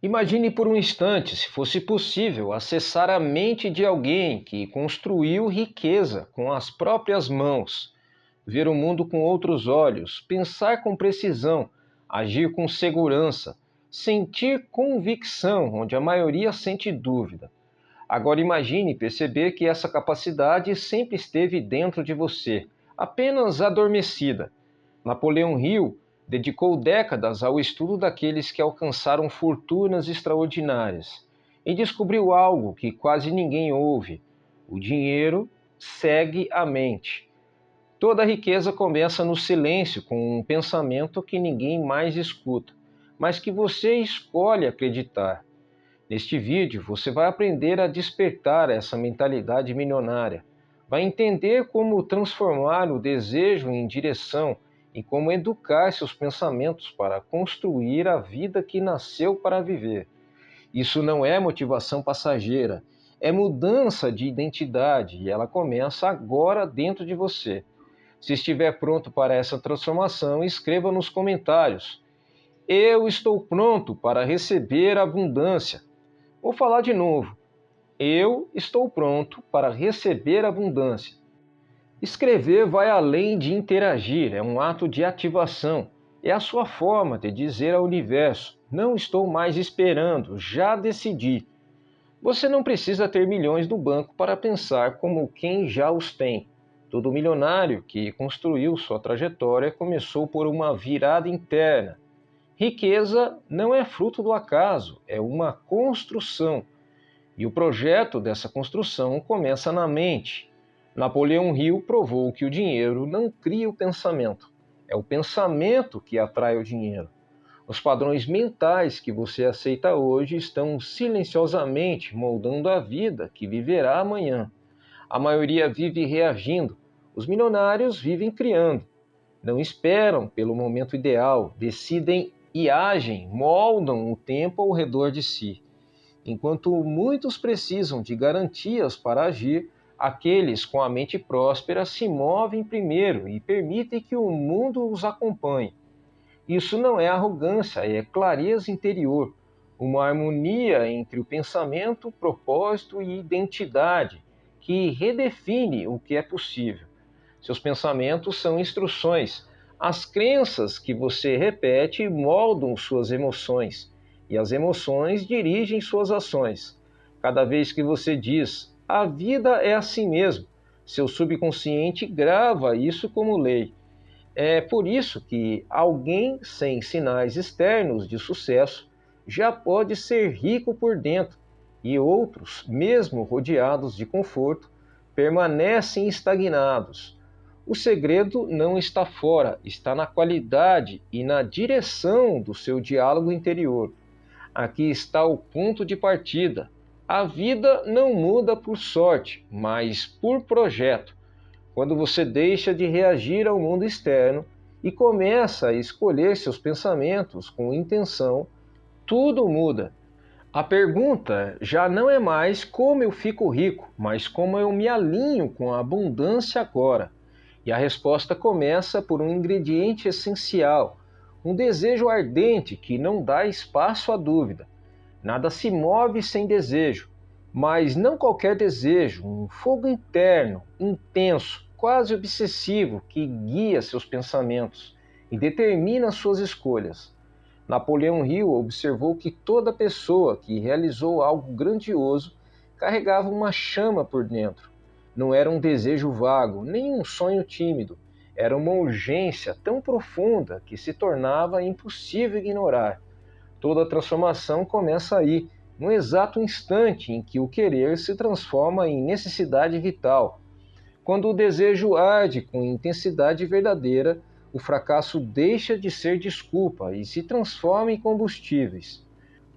Imagine por um instante se fosse possível acessar a mente de alguém que construiu riqueza com as próprias mãos, ver o mundo com outros olhos, pensar com precisão, agir com segurança, sentir convicção onde a maioria sente dúvida. Agora imagine perceber que essa capacidade sempre esteve dentro de você, apenas adormecida. Napoleão Hill dedicou décadas ao estudo daqueles que alcançaram fortunas extraordinárias e descobriu algo que quase ninguém ouve: o dinheiro segue a mente. Toda riqueza começa no silêncio, com um pensamento que ninguém mais escuta, mas que você escolhe acreditar. Neste vídeo, você vai aprender a despertar essa mentalidade milionária. Vai entender como transformar o desejo em direção e como educar seus pensamentos para construir a vida que nasceu para viver. Isso não é motivação passageira, é mudança de identidade e ela começa agora dentro de você. Se estiver pronto para essa transformação, escreva nos comentários: eu estou pronto para receber abundância. Vou falar de novo. Eu estou pronto para receber abundância. Escrever vai além de interagir, é um ato de ativação. É a sua forma de dizer ao universo: não estou mais esperando, já decidi. Você não precisa ter milhões no banco para pensar como quem já os tem. Todo milionário que construiu sua trajetória começou por uma virada interna. Riqueza não é fruto do acaso, é uma construção. E o projeto dessa construção começa na mente. Napoleão Hill provou que o dinheiro não cria o pensamento. É o pensamento que atrai o dinheiro. Os padrões mentais que você aceita hoje estão silenciosamente moldando a vida que viverá amanhã. A maioria vive reagindo. Os milionários vivem criando. Não esperam pelo momento ideal, decidem e agem, moldam o tempo ao redor de si. Enquanto muitos precisam de garantias para agir, aqueles com a mente próspera se movem primeiro e permitem que o mundo os acompanhe. Isso não é arrogância, é clareza interior, uma harmonia entre o pensamento, propósito e identidade, que redefine o que é possível. Seus pensamentos são instruções. As crenças que você repete moldam suas emoções, e as emoções dirigem suas ações. Cada vez que você diz, a vida é assim mesmo, seu subconsciente grava isso como lei. É por isso que alguém sem sinais externos de sucesso já pode ser rico por dentro, e outros, mesmo rodeados de conforto, permanecem estagnados. O segredo não está fora, está na qualidade e na direção do seu diálogo interior. Aqui está o ponto de partida. A vida não muda por sorte, mas por projeto. Quando você deixa de reagir ao mundo externo e começa a escolher seus pensamentos com intenção, tudo muda. A pergunta já não é mais como eu fico rico, mas como eu me alinho com a abundância agora. E a resposta começa por um ingrediente essencial, um desejo ardente que não dá espaço à dúvida. Nada se move sem desejo, mas não qualquer desejo, um fogo interno, intenso, quase obsessivo, que guia seus pensamentos e determina suas escolhas. Napoleão Hill observou que toda pessoa que realizou algo grandioso carregava uma chama por dentro. Não era um desejo vago, nem um sonho tímido. Era uma urgência tão profunda que se tornava impossível ignorar. Toda transformação começa aí, no exato instante em que o querer se transforma em necessidade vital. Quando o desejo arde com intensidade verdadeira, o fracasso deixa de ser desculpa e se transforma em combustíveis.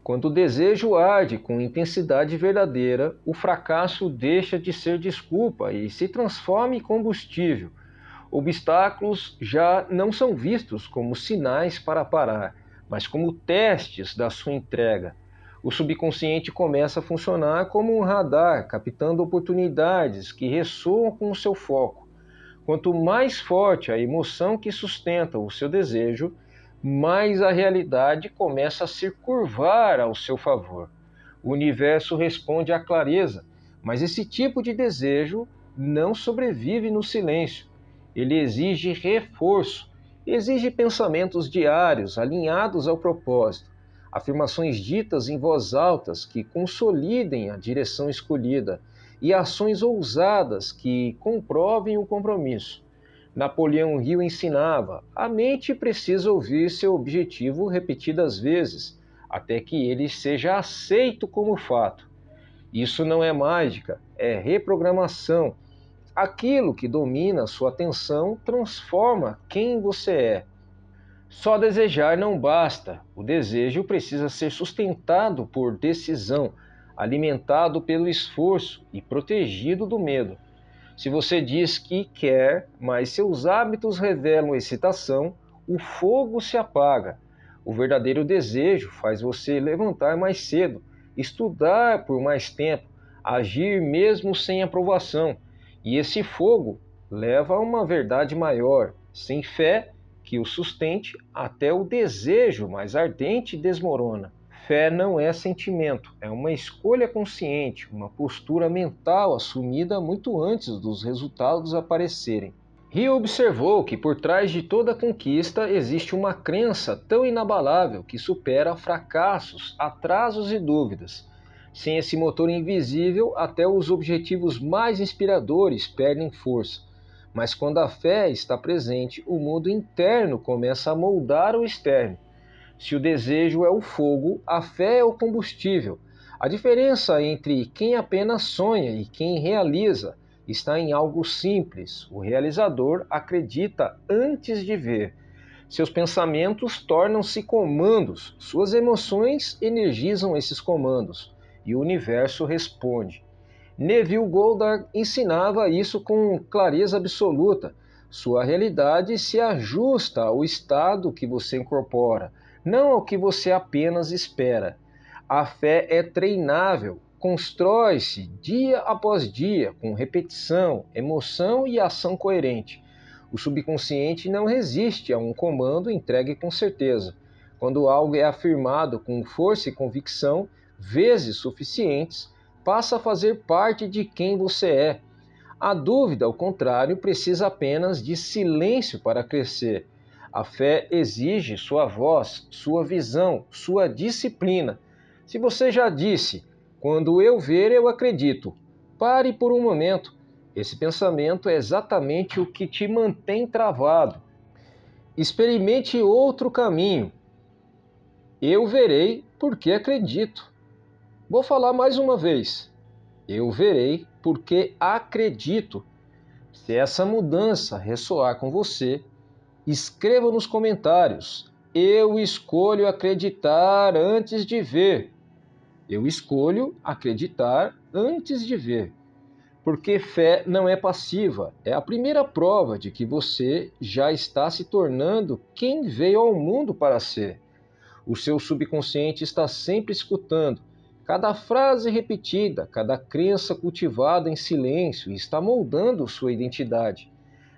Quando o desejo arde com intensidade verdadeira, o fracasso deixa de ser desculpa e se transforma em combustível. Obstáculos já não são vistos como sinais para parar, mas como testes da sua entrega. O subconsciente começa a funcionar como um radar, captando oportunidades que ressoam com o seu foco. Quanto mais forte a emoção que sustenta o seu desejo, mais a realidade começa a se curvar ao seu favor. O universo responde à clareza, mas esse tipo de desejo não sobrevive no silêncio. Ele exige reforço, exige pensamentos diários alinhados ao propósito, afirmações ditas em voz alta que consolidem a direção escolhida e ações ousadas que comprovem o compromisso. Napoleão Hill ensinava: a mente precisa ouvir seu objetivo repetidas vezes, até que ele seja aceito como fato. Isso não é mágica, é reprogramação. Aquilo que domina sua atenção transforma quem você é. Só desejar não basta. O desejo precisa ser sustentado por decisão, alimentado pelo esforço e protegido do medo. Se você diz que quer, mas seus hábitos revelam excitação, o fogo se apaga. O verdadeiro desejo faz você levantar mais cedo, estudar por mais tempo, agir mesmo sem aprovação. E esse fogo leva a uma verdade maior. Sem fé, que o sustente, até o desejo mais ardente desmorona. Fé não é sentimento, é uma escolha consciente, uma postura mental assumida muito antes dos resultados aparecerem. Hill observou que por trás de toda conquista existe uma crença tão inabalável que supera fracassos, atrasos e dúvidas. Sem esse motor invisível, até os objetivos mais inspiradores perdem força. Mas quando a fé está presente, o mundo interno começa a moldar o externo. Se o desejo é o fogo, a fé é o combustível. A diferença entre quem apenas sonha e quem realiza está em algo simples. O realizador acredita antes de ver. Seus pensamentos tornam-se comandos, suas emoções energizam esses comandos e o universo responde. Neville Goddard ensinava isso com clareza absoluta. Sua realidade se ajusta ao estado que você incorpora, não ao que você apenas espera. A fé é treinável, constrói-se dia após dia, com repetição, emoção e ação coerente. O subconsciente não resiste a um comando entregue com certeza. Quando algo é afirmado com força e convicção, vezes suficientes, passa a fazer parte de quem você é. A dúvida, ao contrário, precisa apenas de silêncio para crescer. A fé exige sua voz, sua visão, sua disciplina. Se você já disse, quando eu ver, eu acredito, pare por um momento. Esse pensamento é exatamente o que te mantém travado. Experimente outro caminho. Eu verei porque acredito. Vou falar mais uma vez. Eu verei porque acredito. Se essa mudança ressoar com você, escreva nos comentários. Eu escolho acreditar antes de ver. Eu escolho acreditar antes de ver. Porque fé não é passiva, é a primeira prova de que você já está se tornando quem veio ao mundo para ser. O seu subconsciente está sempre escutando. Cada frase repetida, cada crença cultivada em silêncio está moldando sua identidade.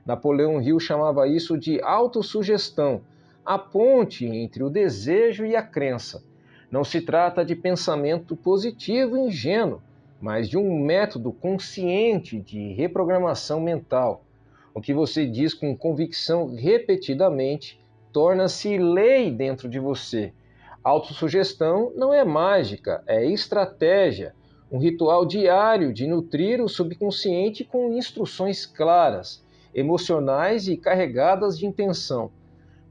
Napoleão Hill chamava isso de autossugestão, a ponte entre o desejo e a crença. Não se trata de pensamento positivo e ingênuo, mas de um método consciente de reprogramação mental. O que você diz com convicção repetidamente torna-se lei dentro de você. Autossugestão não é mágica, é estratégia, um ritual diário de nutrir o subconsciente com instruções claras, emocionais e carregadas de intenção.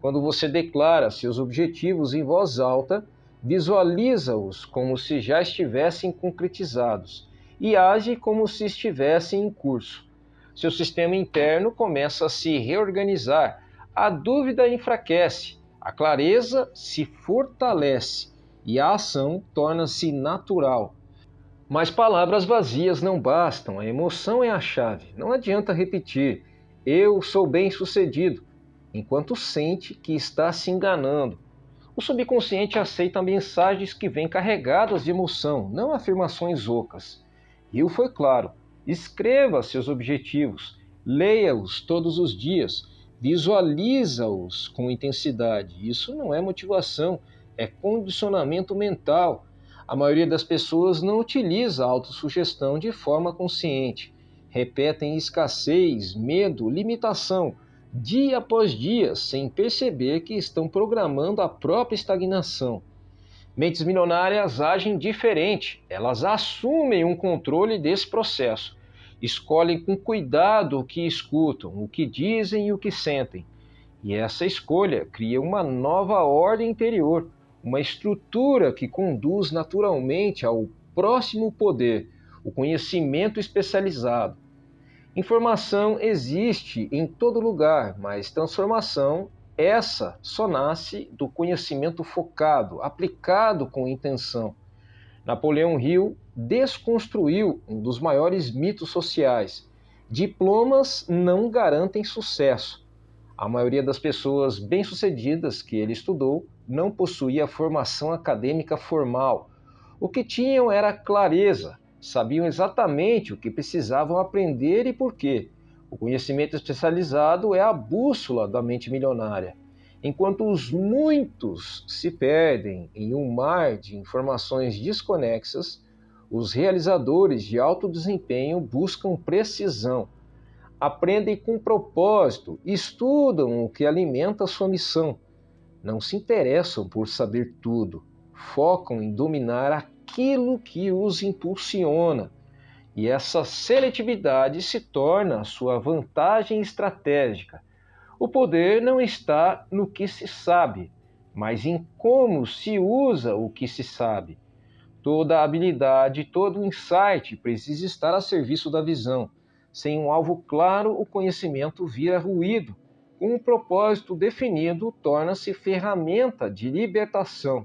Quando você declara seus objetivos em voz alta, visualiza-os como se já estivessem concretizados e age como se estivessem em curso. Seu sistema interno começa a se reorganizar, a dúvida enfraquece, a clareza se fortalece e a ação torna-se natural. Mas palavras vazias não bastam, a emoção é a chave. Não adianta repetir, eu sou bem-sucedido, enquanto sente que está se enganando. O subconsciente aceita mensagens que vêm carregadas de emoção, não afirmações ocas. Hill foi claro, escreva seus objetivos, leia-os todos os dias, visualiza-os com intensidade. Isso não é motivação, é condicionamento mental. A maioria das pessoas não utiliza a autossugestão de forma consciente. Repetem escassez, medo, limitação, dia após dia, sem perceber que estão programando a própria estagnação. Mentes milionárias agem diferente, elas assumem um controle desse processo. Escolhem com cuidado o que escutam, o que dizem e o que sentem. E essa escolha cria uma nova ordem interior, uma estrutura que conduz naturalmente ao próximo poder, o conhecimento especializado. Informação existe em todo lugar, mas transformação, essa só nasce do conhecimento focado, aplicado com intenção. Napoleão Hill desconstruiu um dos maiores mitos sociais. Diplomas não garantem sucesso. A maioria das pessoas bem-sucedidas que ele estudou não possuía formação acadêmica formal. O que tinham era clareza, sabiam exatamente o que precisavam aprender e por quê. O conhecimento especializado é a bússola da mente milionária. Enquanto os muitos se perdem em um mar de informações desconexas, os realizadores de alto desempenho buscam precisão, aprendem com propósito, estudam o que alimenta sua missão. Não se interessam por saber tudo, focam em dominar aquilo que os impulsiona. E essa seletividade se torna sua vantagem estratégica. O poder não está no que se sabe, mas em como se usa o que se sabe. Toda habilidade, todo insight precisa estar a serviço da visão. Sem um alvo claro, o conhecimento vira ruído. Com um propósito definido, torna-se ferramenta de libertação.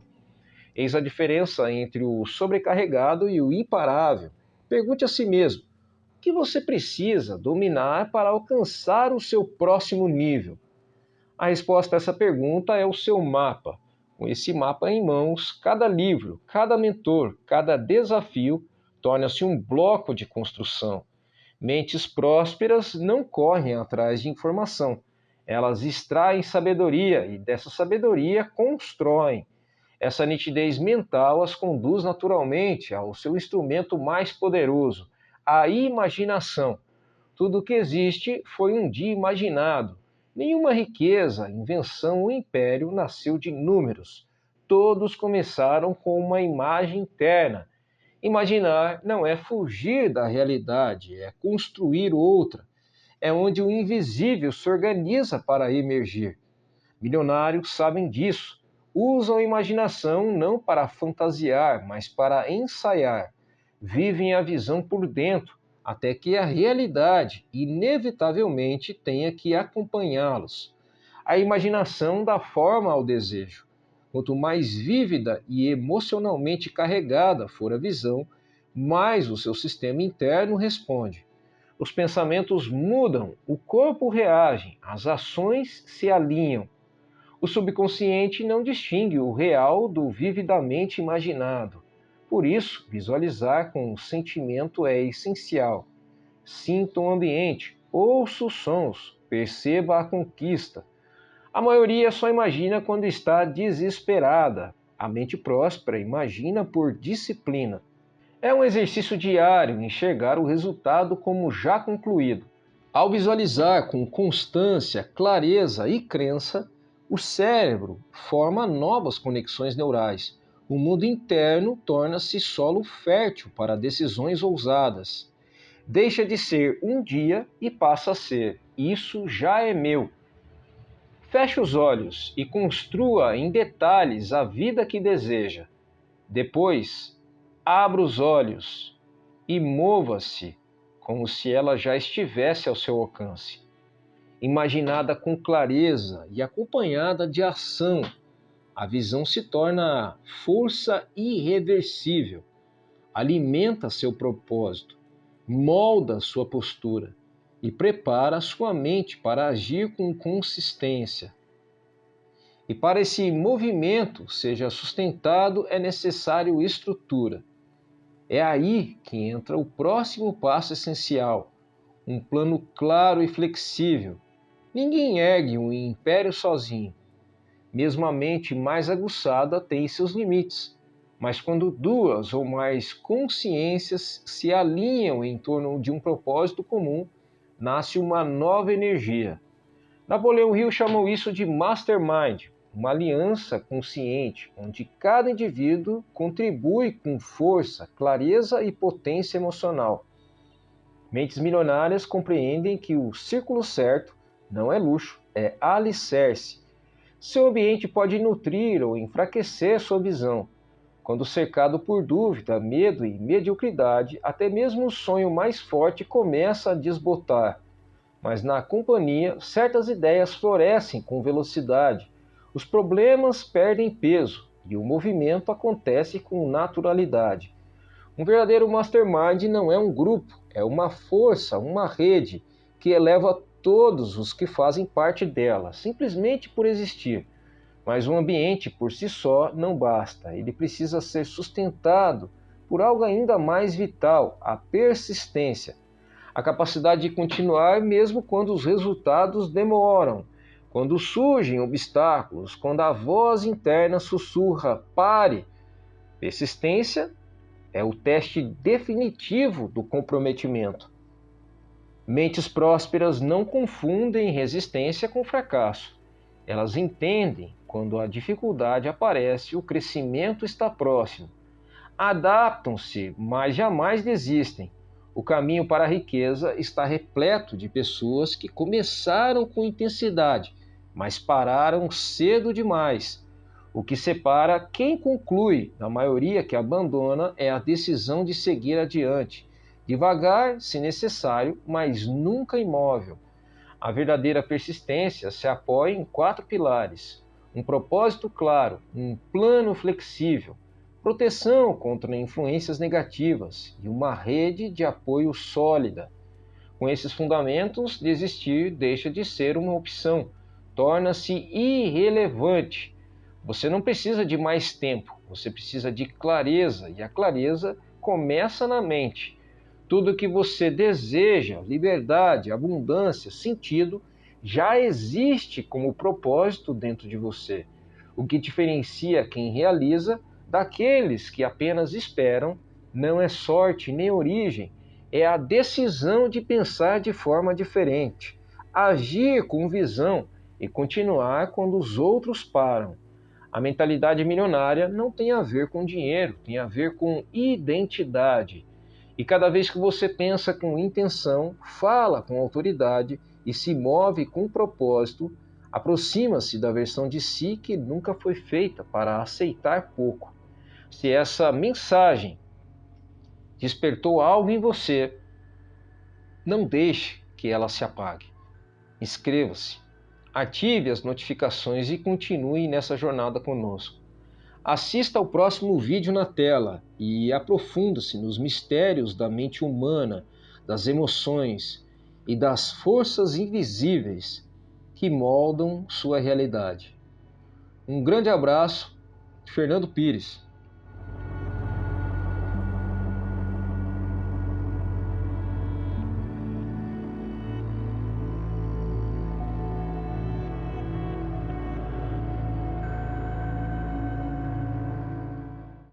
Eis a diferença entre o sobrecarregado e o imparável. Pergunte a si mesmo: o que você precisa dominar para alcançar o seu próximo nível? A resposta a essa pergunta é o seu mapa. Com esse mapa em mãos, cada livro, cada mentor, cada desafio torna-se um bloco de construção. Mentes prósperas não correm atrás de informação. Elas extraem sabedoria e dessa sabedoria constroem. Essa nitidez mental as conduz naturalmente ao seu instrumento mais poderoso, a imaginação. Tudo o que existe foi um dia imaginado. Nenhuma riqueza, invenção ou império nasceu de números. Todos começaram com uma imagem interna. Imaginar não é fugir da realidade, é construir outra. É onde o invisível se organiza para emergir. Milionários sabem disso. Usam a imaginação não para fantasiar, mas para ensaiar. Vivem a visão por dentro, até que a realidade, inevitavelmente, tenha que acompanhá-los. A imaginação dá forma ao desejo. Quanto mais vívida e emocionalmente carregada for a visão, mais o seu sistema interno responde. Os pensamentos mudam, o corpo reage, as ações se alinham. O subconsciente não distingue o real do vividamente imaginado. Por isso, visualizar com o sentimento é essencial. Sinta o ambiente, ouça os sons, perceba a conquista. A maioria só imagina quando está desesperada. A mente próspera imagina por disciplina. É um exercício diário enxergar o resultado como já concluído. Ao visualizar com constância, clareza e crença, o cérebro forma novas conexões neurais. O mundo interno torna-se solo fértil para decisões ousadas. Deixa de ser um dia e passa a ser: isso já é meu. Feche os olhos e construa em detalhes a vida que deseja. Depois, abra os olhos e mova-se como se ela já estivesse ao seu alcance. Imaginada com clareza e acompanhada de ação, a visão se torna força irreversível, alimenta seu propósito, molda sua postura e prepara sua mente para agir com consistência. E para esse movimento seja sustentado é necessário estrutura. É aí que entra o próximo passo essencial, um plano claro e flexível. Ninguém ergue um império sozinho. Mesmo a mente mais aguçada tem seus limites, mas quando duas ou mais consciências se alinham em torno de um propósito comum, nasce uma nova energia. Napoleão Hill chamou isso de mastermind, uma aliança consciente, onde cada indivíduo contribui com força, clareza e potência emocional. Mentes milionárias compreendem que o círculo certo não é luxo, é alicerce. Seu ambiente pode nutrir ou enfraquecer sua visão. Quando cercado por dúvida, medo e mediocridade, até mesmo o sonho mais forte começa a desbotar. Mas na companhia, certas ideias florescem com velocidade. Os problemas perdem peso e o movimento acontece com naturalidade. Um verdadeiro mastermind não é um grupo, é uma força, uma rede que eleva todos os que fazem parte dela, simplesmente por existir. Mas um ambiente por si só não basta, ele precisa ser sustentado por algo ainda mais vital, a persistência. A capacidade de continuar mesmo quando os resultados demoram, quando surgem obstáculos, quando a voz interna sussurra: pare! Persistência é o teste definitivo do comprometimento. Mentes prósperas não confundem resistência com fracasso. Elas entendem quando a dificuldade aparece, o crescimento está próximo. Adaptam-se, mas jamais desistem. O caminho para a riqueza está repleto de pessoas que começaram com intensidade, mas pararam cedo demais. O que separa quem conclui da maioria que abandona é a decisão de seguir adiante, devagar, se necessário, mas nunca imóvel. A verdadeira persistência se apoia em 4 pilares: um propósito claro, um plano flexível, proteção contra influências negativas e uma rede de apoio sólida. Com esses fundamentos, desistir deixa de ser uma opção, torna-se irrelevante. Você não precisa de mais tempo, você precisa de clareza, e a clareza começa na mente. Tudo que você deseja, liberdade, abundância, sentido, já existe como propósito dentro de você. O que diferencia quem realiza daqueles que apenas esperam não é sorte nem origem, é a decisão de pensar de forma diferente, agir com visão e continuar quando os outros param. A mentalidade milionária não tem a ver com dinheiro, tem a ver com identidade. E cada vez que você pensa com intenção, fala com autoridade e se move com propósito, aproxima-se da versão de si que nunca foi feita para aceitar pouco. Se essa mensagem despertou algo em você, não deixe que ela se apague. Inscreva-se, ative as notificações e continue nessa jornada conosco. Assista ao próximo vídeo na tela e aprofunda-se nos mistérios da mente humana, das emoções e das forças invisíveis que moldam sua realidade. Um grande abraço, Fernando Pires.